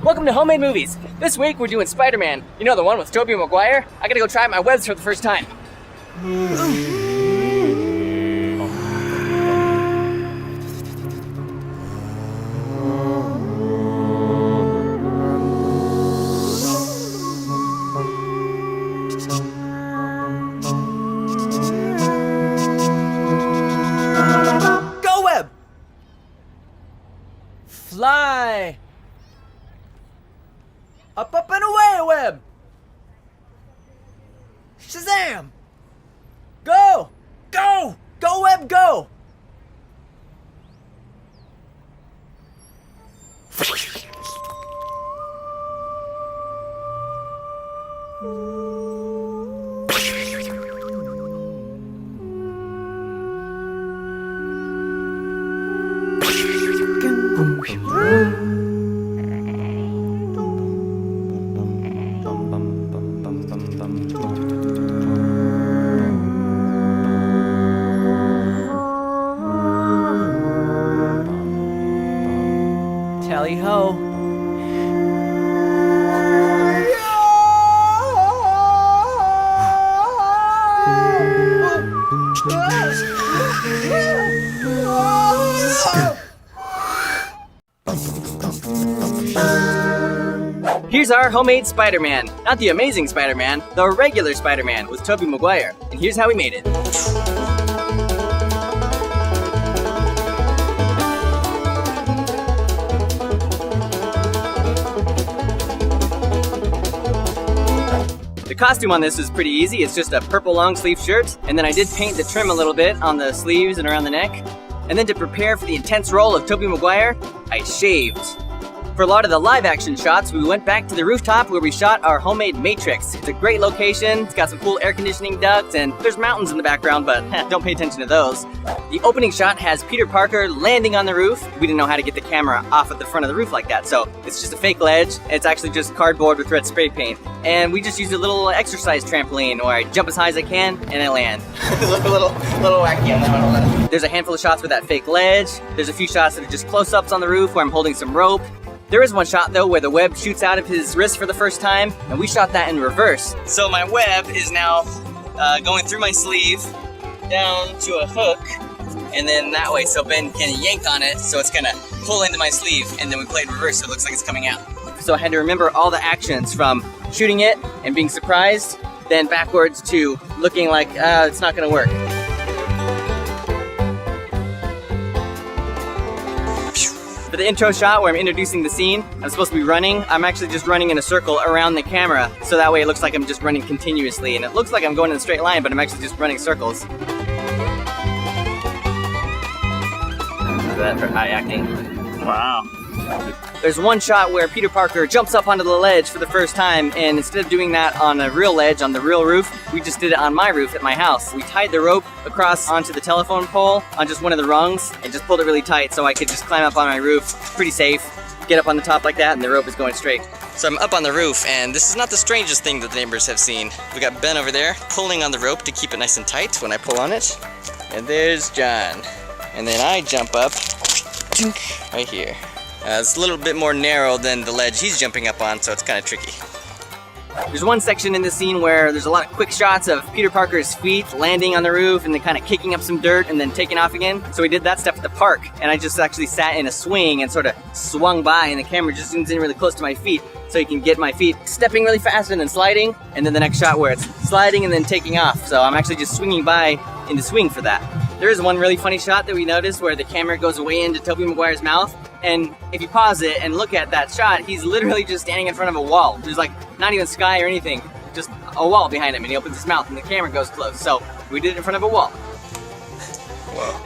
Welcome to Homemade Movies. This week we're doing Spider-Man. You know, the one with Tobey Maguire? I gotta go try my webs for the first time. Go web! Fly! Up, up, and away, web! Shazam! Go! Go! Go, web, go! Tally ho. Here's our homemade Spider-Man. Not the amazing Spider-Man, the regular Spider-Man with Tobey Maguire. And here's how we made it. The costume on this is pretty easy. It's just a purple long sleeve shirt, and then I did paint the trim a little bit on the sleeves and around the neck. And then to prepare for the intense role of Tobey Maguire, I shaved. For a lot of the live action shots, we went back to the rooftop where we shot our homemade Matrix. It's a great location, it's got some cool air conditioning ducts, and there's mountains in the background, but don't pay attention to those. The opening shot has Peter Parker landing on the roof. We didn't know how to get the camera off at the front of the roof like that, so it's just a fake ledge. It's actually just cardboard with red spray paint. And we just used a little exercise trampoline where I jump as high as I can and I land. a little wacky on that one. There's a handful of shots with that fake ledge. There's a few shots that are just close-ups on the roof where I'm holding some rope. There is one shot though where the web shoots out of his wrist for the first time, and we shot that in reverse. So my web is now going through my sleeve, down to a hook, and then that way so Ben can yank on it, so it's gonna pull into my sleeve, and then we played reverse so it looks like it's coming out. So I had to remember all the actions from shooting it and being surprised, then backwards to looking like it's not gonna work. For the intro shot where I'm introducing the scene, I'm supposed to be running. I'm actually just running in a circle around the camera, so that way it looks like I'm just running continuously, and it looks like I'm going in a straight line, but I'm actually just running circles. That for high acting. Wow. There's one shot where Peter Parker jumps up onto the ledge for the first time, and instead of doing that on a real ledge, on the real roof, we just did it on my roof at my house. We tied the rope across onto the telephone pole on just one of the rungs and just pulled it really tight so I could just climb up on my roof. Pretty safe. Get up on the top like that and the rope is going straight. So I'm up on the roof, and this is not the strangest thing that the neighbors have seen. We got Ben over there pulling on the rope to keep it nice and tight when I pull on it. And there's John. And then I jump up right here. It's a little bit more narrow than the ledge he's jumping up on, so it's kind of tricky. There's one section in this scene where there's a lot of quick shots of Peter Parker's feet landing on the roof and then kind of kicking up some dirt and then taking off again. So we did that stuff at the park, and I just actually sat in a swing and sort of swung by, and the camera just zooms in really close to my feet so you can get my feet stepping really fast and then sliding, and then the next shot where it's sliding and then taking off. So I'm actually just swinging by in the swing for that. There is one really funny shot that we noticed where the camera goes way into Tobey Maguire's mouth, and if you pause it and look at that shot, he's literally just standing in front of a wall. There's like not even sky or anything, just a wall behind him, and he opens his mouth and the camera goes close. So we did it in front of a wall. Whoa.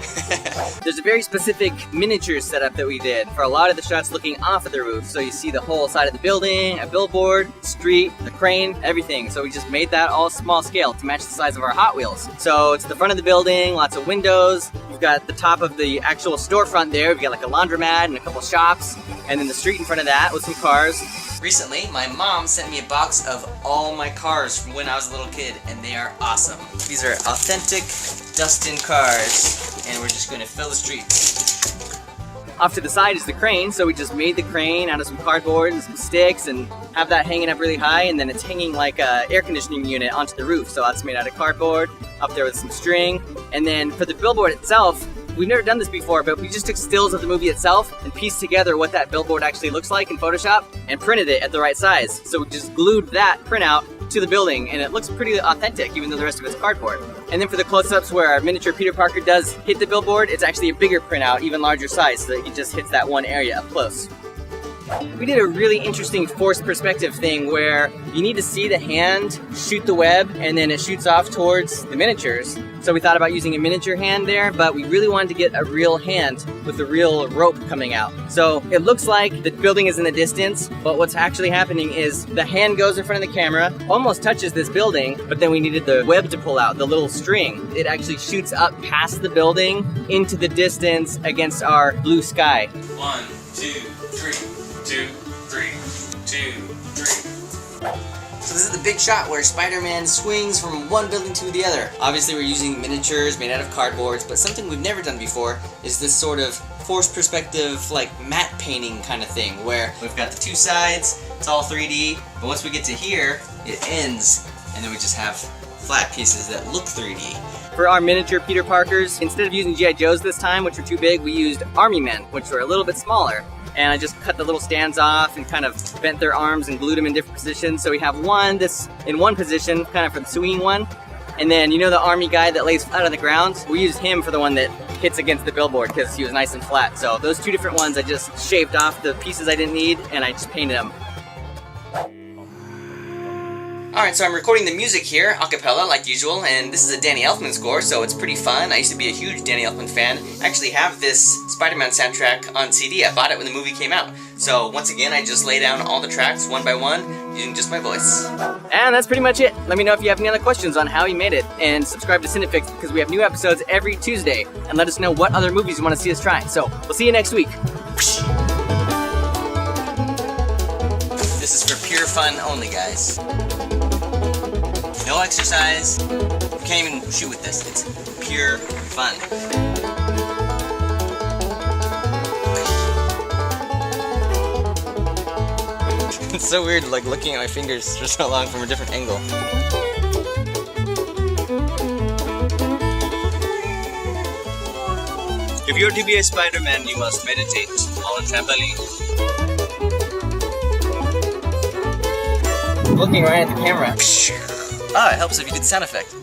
There's a very specific miniature setup that we did for a lot of the shots looking off of the roof. So you see the whole side of the building, a billboard, street, the crane, everything. So we just made that all small scale to match the size of our Hot Wheels. So it's the front of the building, lots of windows. We've got the top of the actual storefront there. We've got like a laundromat and a couple shops. And then the street in front of that with some cars. Recently, my mom sent me a box of all my cars from when I was a little kid, and they are awesome. These are authentic Dustin cars, and we're just going to fill the streets. Off to the side is the crane, so we just made the crane out of some cardboard and some sticks and have that hanging up really high, and then it's hanging like a air conditioning unit onto the roof. So that's made out of cardboard, up there with some string. And then for the billboard itself, we've never done this before, but we just took stills of the movie itself and pieced together what that billboard actually looks like in Photoshop and printed it at the right size. So we just glued that printout to the building, and it looks pretty authentic even though the rest of it's cardboard. And then for the close-ups where our miniature Peter Parker does hit the billboard, it's actually a bigger printout, even larger size, so that he just hits that one area up close. We did a really interesting forced perspective thing where you need to see the hand shoot the web and then it shoots off towards the miniatures. So we thought about using a miniature hand there, but we really wanted to get a real hand with a real rope coming out. So it looks like the building is in the distance, but what's actually happening is the hand goes in front of the camera, almost touches this building, but then we needed the web to pull out, the little string. It actually shoots up past the building into the distance against our blue sky. 1, 2, 3. 2, 3, 2, 3. So this is the big shot where Spider-Man swings from one building to the other. Obviously we're using miniatures made out of cardboards, but something we've never done before is this sort of forced perspective, like matte painting kind of thing, where we've got the two sides, it's all 3D, but once we get to here, it ends, and then we just have flat pieces that look 3D. For our miniature Peter Parkers, instead of using G.I. Joes this time, which were too big, we used Army Men, which were a little bit smaller. And I just cut the little stands off and kind of bent their arms and glued them in different positions. So we have one that's in one position, kind of for the swinging one. And then, you know the army guy that lays flat on the ground? We used him for the one that hits against the billboard because he was nice and flat. So those two different ones, I just shaved off the pieces I didn't need and I just painted them. Alright, so I'm recording the music here, a cappella, like usual, and this is a Danny Elfman score, so it's pretty fun. I used to be a huge Danny Elfman fan. I actually have this Spider-Man soundtrack on CD. I bought it when the movie came out. So once again, I just lay down all the tracks one by one using just my voice. And that's pretty much it. Let me know if you have any other questions on how he made it, and subscribe to CineFix because we have new episodes every Tuesday, and let us know what other movies you want to see us try. So, we'll see you next week. This is for pure fun only, guys. No exercise. You can't even shoot with this. It's pure fun. It's so weird, like looking at my fingers for so long from a different angle. If you're to be a Spider-Man, you must meditate on a trampoline. Looking right at the camera. Ah, it helps if you did sound effect.